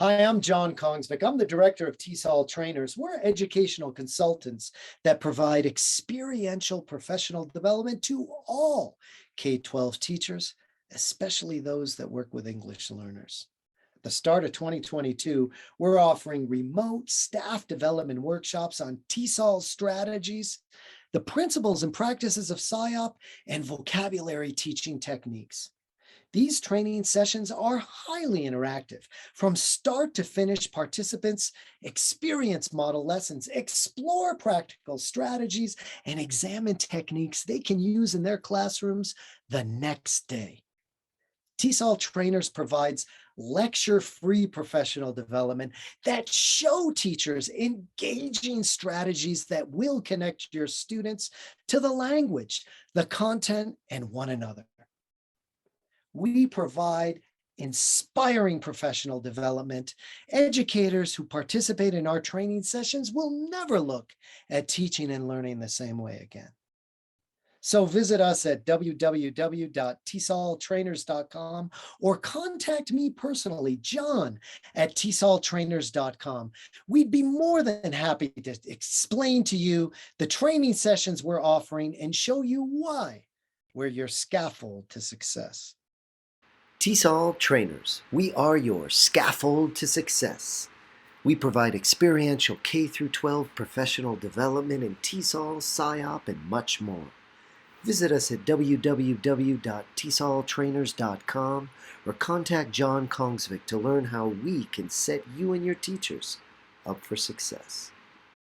Hi, I'm John Kongsvik. I'm the director of TESOL Trainers. We're educational consultants that provide experiential professional development to all K12 teachers, especially those that work with English learners. At the start of 2022, we're offering remote staff development workshops on TESOL strategies, the principles and practices of SIOP, and vocabulary teaching techniques. These training sessions are highly interactive. From start to finish, participants experience model lessons, explore practical strategies, and examine techniques they can use in their classrooms the next day. TESOL Trainers provides lecture-free professional development that show teachers engaging strategies that will connect your students to the language, the content, and one another. We provide inspiring professional development. Educators who participate in our training sessions will never look at teaching and learning the same way again. So visit us at www.tesoltrainers.com or contact me personally, John, at tesoltrainers.com. We'd be more than happy to explain to you the training sessions we're offering and show you why we're your scaffold to success. TESOL Trainers, we are your scaffold to success. We provide experiential K-12 professional development in TESOL, SIOP, and much more. Visit us at www.tesoltrainers.com or contact John Kongsvik to learn how we can set you and your teachers up for success.